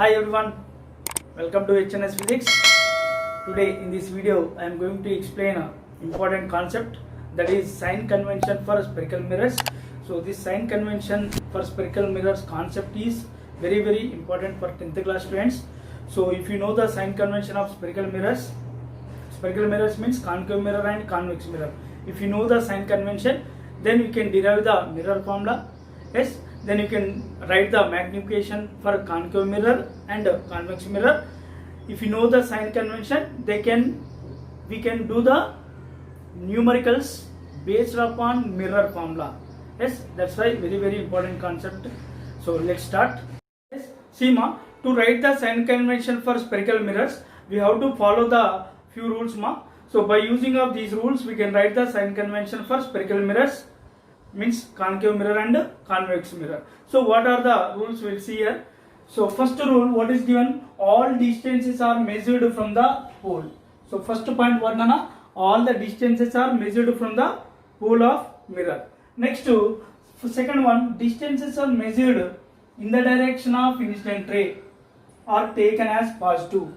Hi everyone, welcome to HNS Physics. Today in this video I am going to explain an important concept, that is sign convention for spherical mirrors. So this sign convention for spherical mirrors concept is very important for 10th class students. So if you know the sign convention of spherical mirrors means concave mirror and convex mirror. If you know the sign convention, then you can derive the mirror formula. Yes, then you can write the magnification for concave mirror and convex mirror. If you know the sign convention, we can do the numericals based upon mirror formula. Yes, that's why very important concept. So let's start. Yes, see ma, to write the sign convention for spherical mirrors, we have to follow the few rules ma. So by using of these rules, we can write the sign convention for spherical mirrors, means concave mirror and convex mirror. So what are the rules? We'll see here. So first rule, what is given? All distances are measured from the pole. So first point what nana? All the distances are measured from the pole of mirror. Next second one, distances are measured in the direction of incident ray are taken as positive.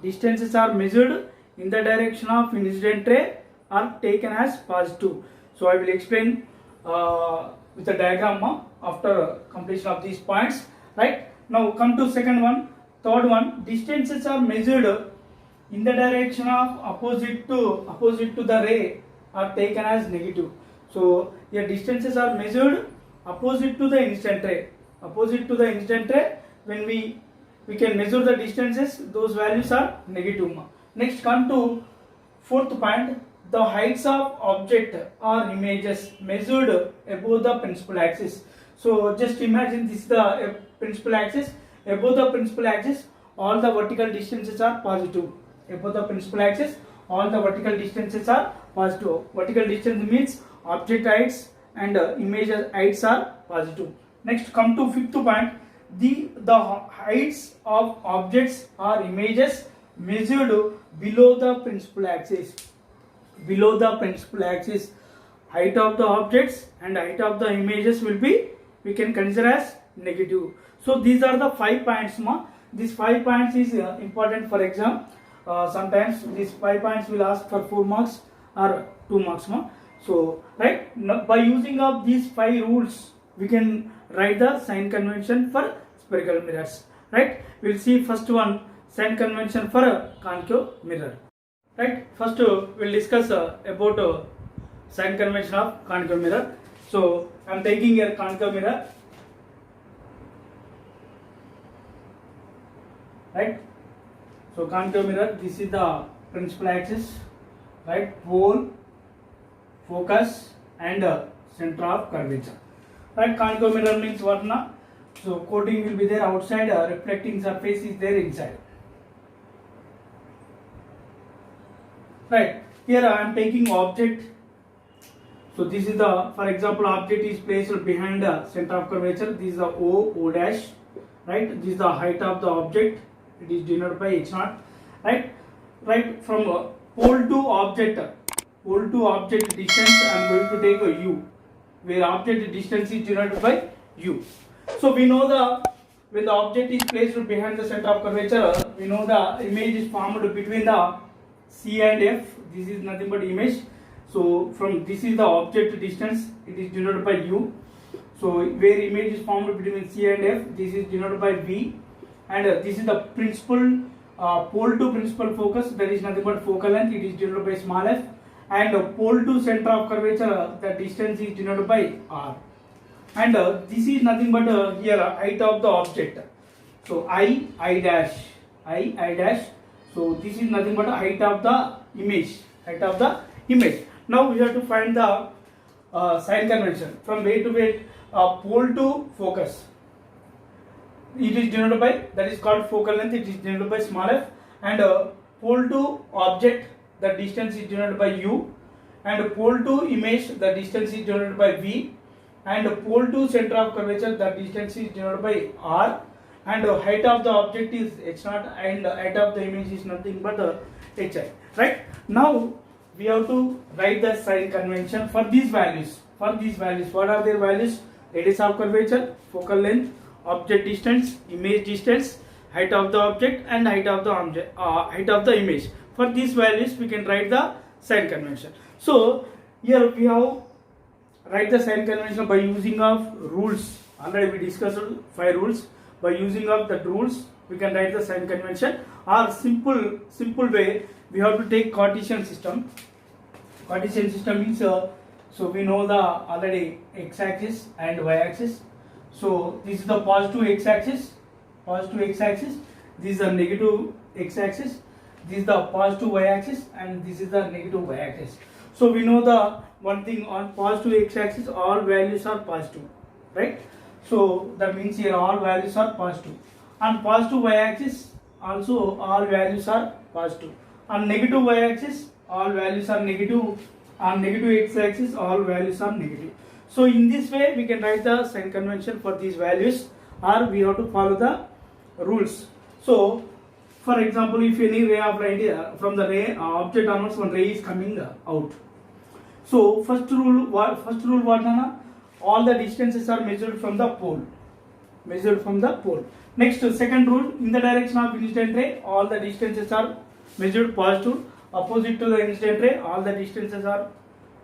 Distances are measured in the direction of incident ray are taken as positive. So I will explain with the diagram after completion of these points. Right, now come to second one. Third one, distances are measured in the direction of opposite to the ray are taken as negative. So here distances are measured opposite to the incident ray. Opposite to the incident ray, when we can measure the distances, those values are negative. Next come to fourth point. The heights of object or images measured above the principal axis. So just imagine this is the principal axis. Above the principal axis, all the vertical distances are positive. Above the principal axis, all the vertical distances are positive. Vertical distance means object heights and image heights are positive. Next come to fifth point. The heights of objects or images measured below the principal axis. Below the principal axis, height of the objects and height of the images will be, we can consider as negative. So these are the 5 points ma. These 5 points is important for exam. Sometimes these 5 points will ask for 4 marks or 2 marks ma. So right, by using of these 5 rules, we can write the sign convention for spherical mirrors. Right, we will see first one, sign convention for a concave mirror. Right, first we'll discuss about sign convention of concave mirror. So I am taking here concave mirror. Right, so concave mirror, this is the principal axis, right, pole, focus and center of curvature. Right, concave mirror means what na? So coating will be there outside, reflecting surface is there inside. Right, here I am taking object. So this is the, for example, object is placed behind the center of curvature. This is the O dash. Right, this is the height of the object. It is denoted by H0. Right, from pole to object distance I am going to take a U, where object distance is denoted by U. So we know when the object is placed behind the center of curvature, we know the image is formed between the C and F. This is nothing but image. So from this is the object distance, it is denoted by U. So where image is formed between C and F, this is denoted by V. And this is the principal pole to principal focus, that is nothing but focal length, it is denoted by small f. And pole to center of curvature, the distance is denoted by R. And this is nothing but here height of the object. So I dash. So this is nothing but height of the image. Now we have to find the sign convention from way to way, pole to focus. It is denoted by, that is called focal length, it is denoted by small f. And pole to object, the distance is denoted by U. And pole to image, the distance is denoted by V. And pole to center of curvature, the distance is denoted by R. And height of the object is H0 and height of the image is nothing but Hi. Right, now we have to write the sign convention for these values. What are their values? Radius of curvature, focal length, object distance, image distance. height of the object and height of the object, height of the image. For these values we can write the sign convention. So here we have write the sign convention by using of rules. Already we discussed 5 rules. By using of the rules we can write the sign convention, or simple way we have to take Cartesian system. Cartesian system means so we know the already x-axis and y-axis. So this is the positive x-axis, this is the negative x-axis, this is the positive y-axis, and this is the negative y-axis. So we know the one thing, on positive x-axis all values are positive, right? So that means here all values are positive. On positive y-axis also all values are positive. On negative y-axis all values are negative. On negative x-axis all values are negative. So in this way we can write the sign convention for these values, or we have to follow the rules. So for example, if any ray of light from the ray object onwards, one ray is coming out. So first rule what Nana? All the distances are measured from the pole. Next, second rule, in the direction of incident ray all the distances are measured positive. Opposite to the incident ray all the distances are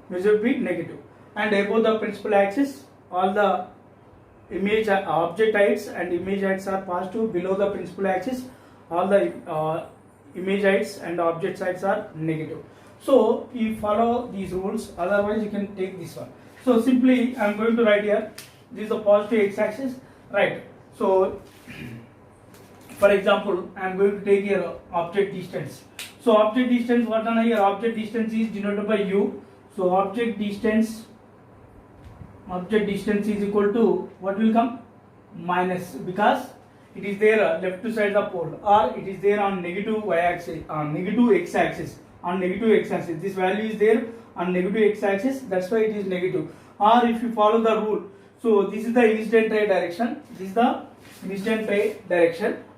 measured be negative. And above the principal axis all the image object heights and image heights are positive. Below the principal axis all the image heights and object heights are negative. So you follow these rules, otherwise you can take this one. So simply I am going to write here, this is the positive x-axis, right? So for example I am going to take here object distance. So object distance, what are here? Object distance is denoted by u. So object distance is equal to what will come? Minus, because it is there left to side the pole, or it is there on negative y-axis, on negative x-axis. This value is there on negative x-axis, that's why it is negative. Or if you follow the rule, so this is the incident ray direction,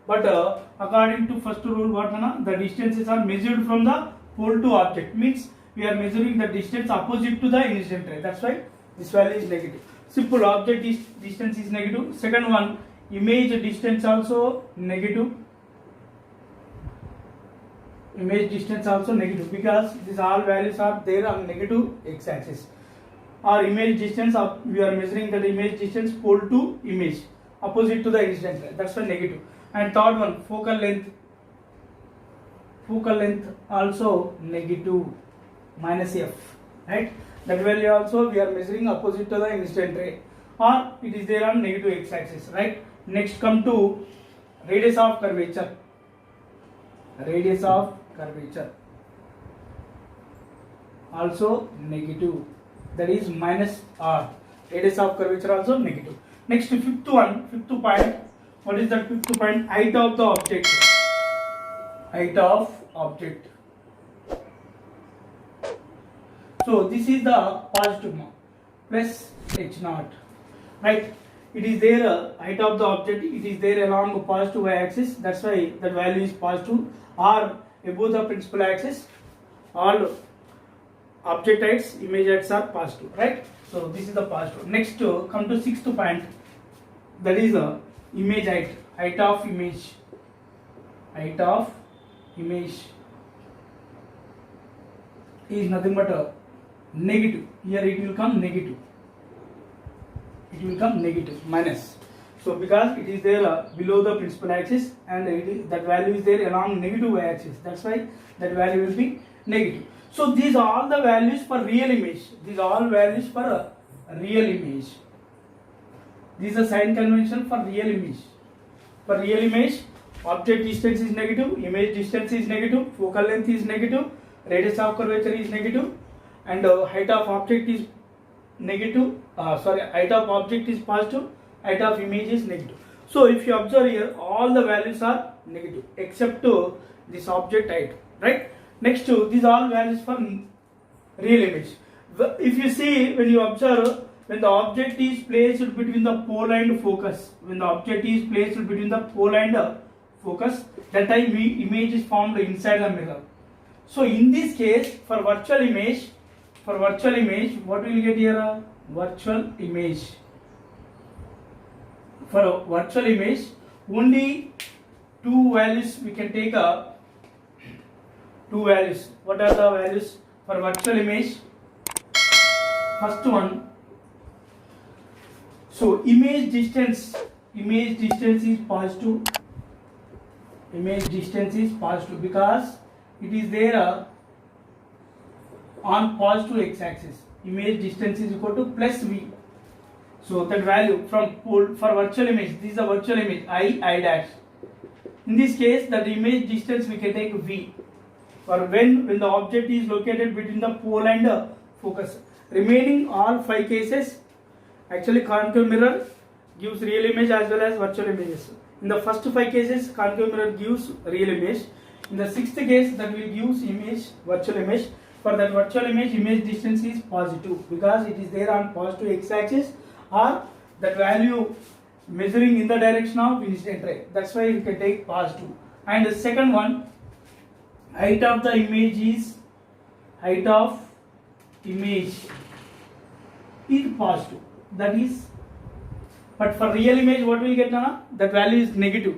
but according to first rule, what the distances are measured from the pole to object, means we are measuring the distance opposite to the incident ray, that's why this value is negative. Simple, object distance is negative. Second one, image distance also negative. Because these all values are there on negative x-axis. Or image distance, we are measuring the image distance pole to image opposite to the incident ray, that's why negative. And third one, focal length also negative, minus f, right? That value also we are measuring opposite to the incident ray, or it is there on negative x-axis, right? Next come to radius of curvature. Also negative, that is minus r. Radius of curvature also negative. Next, fifth point. What is that fifth point? Height of the object. So this is the positive mark plus h0, right? It is there height of the object, it is there along the positive y-axis, that's why that value is positive. Or above the principal axis all object heights, image heights are positive, right? So this is the positive. Next come to sixth point, that is image height of image is nothing but negative. Here it will come negative, minus. So because it is there below the principal axis, and that value is there along negative y-axis, that's why that value will be negative. So these are all the values for real image. These are all values for a real image. This is a sign convention for real image. For real image, object distance is negative, image distance is negative, focal length is negative, radius of curvature is negative, and height of object is negative. Height of object is positive, height of image is negative. So if you observe here, all the values are negative except this object height, right? Next to these all values for real image. If you see, when you observe, when the object is placed between the pole and focus, that time image is formed inside the mirror. So in this case, for virtual image, what we will get here? Virtual image. For a virtual image, only two values we can take two values. What are the values for virtual image? First one, so image distance is positive. Image distance is positive because it is there on positive x-axis. Image distance is equal to plus v. So that value from for virtual image, this is a virtual image I dash. In this case, the image distance we can take v. For when the object is located between the pole and focus. Remaining all 5 cases, actually concave mirror gives real image as well as virtual images. In the first 5 cases, concave mirror gives real image. In the 6th case, that will gives image virtual image. For that virtual image distance is positive because it is there on positive x-axis or that value measuring in the direction of incident ray. That's why you can take positive. And the second one, height of the image is positive. That is, but for real image, what will get now? That value is negative.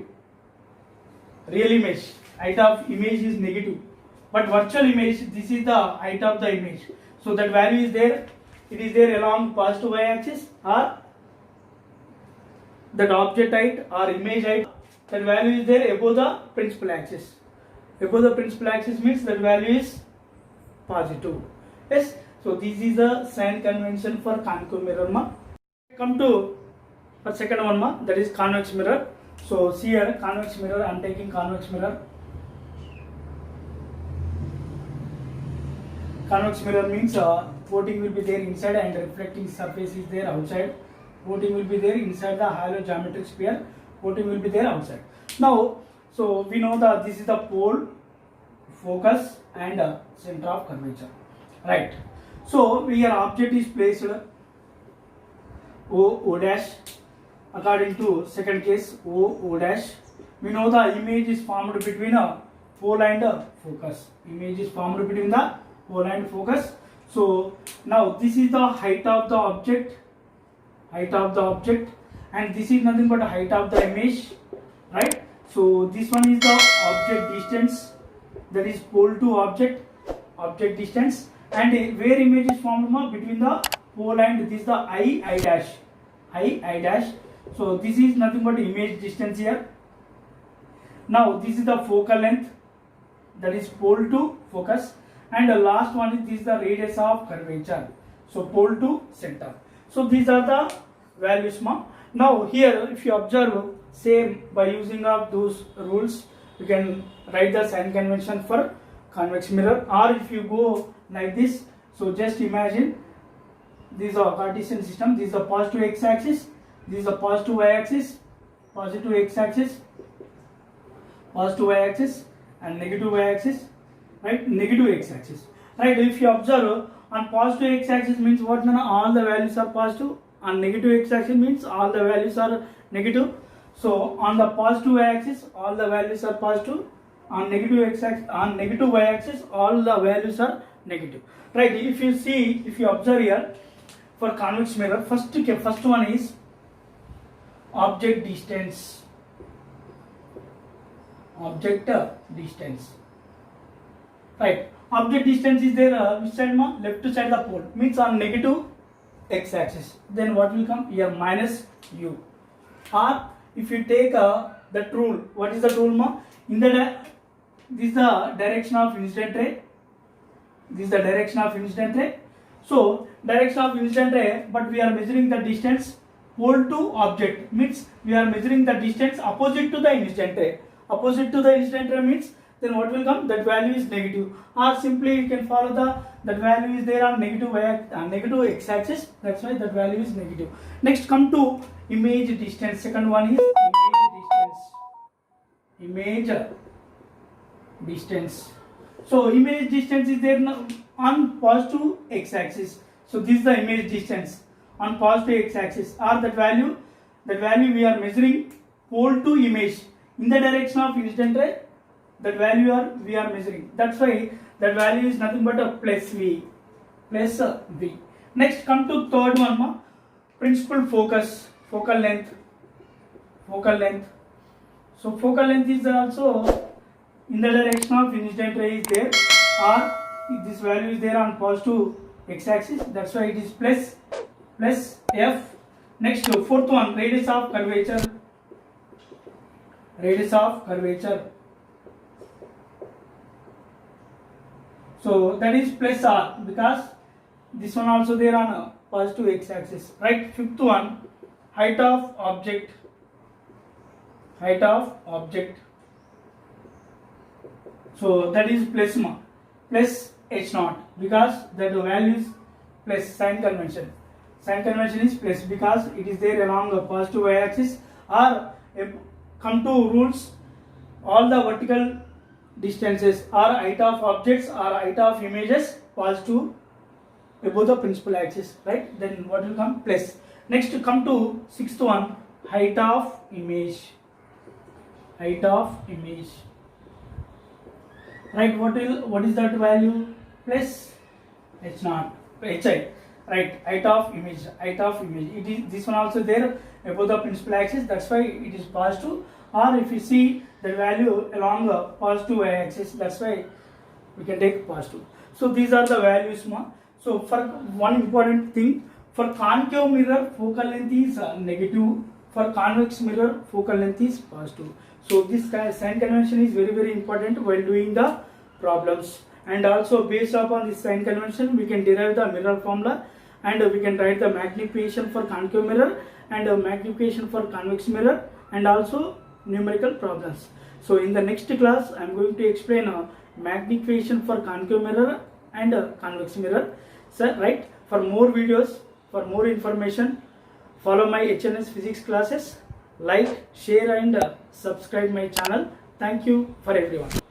Real image, height of image is negative. But virtual image, this is the height of the image. So that value is there. It is there along positive y-axis or that object height or image height. That value is there above the principal axis. Above the principal axis means that value is positive. Yes. So this is the sign convention for concave mirror ma. Come to for second one ma, that is convex mirror. So see here convex mirror. I am taking convex mirror. Convex mirror means coating will be there inside and reflecting surface is there outside. Coating will be there inside the hollow geometric sphere. Coating will be there outside. Now, so we know that this is the pole, focus and center of curvature. Right. So here object is placed O dash. According to second case O dash. We know the image is formed between a pole and focus. Image is formed between the pole and focus. So now this is the height of the object, and this is nothing but height of the image, right? So this one is the object distance, that is pole to object distance, and where image is formed between the pole and this is the I dash. So this is nothing but image distance here. Now this is the focal length, that is pole to focus. And the last one is this the radius of curvature. So pole to center. So these are the values ma. Now here if you observe same by using of those rules, you can write the sign convention for convex mirror. Or if you go like this, so just imagine this is a Cartesian system. This is a positive x-axis. This is a positive y-axis. Positive x-axis. Positive y-axis and negative y-axis. Right, negative x-axis. Right, if you observe on positive x-axis means what? All the values are positive. On negative x-axis means all the values are negative. So on the positive y-axis, all the values are positive. On negative x-axis, on negative y-axis, all the values are negative. Right, if you observe here for convex mirror, first one is object distance. Right, object distance is there which side ma? Left side the pole, means on negative x-axis. Then what will come here? Minus u. Or if you take that rule, what is the rule ma? In the this is the direction of incident ray. So direction of incident ray, but we are measuring the distance pole to object, means we are measuring the distance opposite to the incident ray. Opposite to the incident ray means then what will come? That value is negative. Or simply you can follow that value is there on negative x-axis. That's why that value is negative. Next come to image distance. Second one is image distance. So image distance is there on positive x-axis. So this is the image distance on positive x-axis. Or that value we are measuring pole to image in the direction of incident ray. That value we are measuring. That's why that value is nothing but a plus v. Next come to third one ma, principal focus, focal length. So focal length is also in the direction of incident ray is there, or this value is there on positive x-axis. That's why it is plus f. Next, fourth one, radius of curvature. Radius of curvature. So that is plus r, because this one also there on a positive x-axis, right? Fifth one, height of object. Height of object. So that is plus h naught, because that value is plus sign convention. Sign convention is plus because it is there along the positive y-axis, or come to rules, all the vertical distances or height of objects or height of images positive above the principal axis, right? Then what will come? Plus. Next, come to sixth one, height of image. Height of image. Right? What is that value? Plus h naught, hi. Right? Height of image. Height of image. It is this one also there above the principal axis. That's why it is positive. Or if you see the value along the positive y-axis, that's why we can take positive. So these are the values, So for one important thing, for concave mirror, focal length is negative. For convex mirror, focal length is positive. So this sign convention is very important while doing the problems. And also based upon this sign convention, we can derive the mirror formula, and we can write the magnification for concave mirror and magnification for convex mirror, and also numerical problems. So in the next class, I am going to explain magnification for concave mirror and convex mirror. So, right? For more videos, for more information, follow my HNS physics classes. Like, share and subscribe my channel. Thank you for everyone.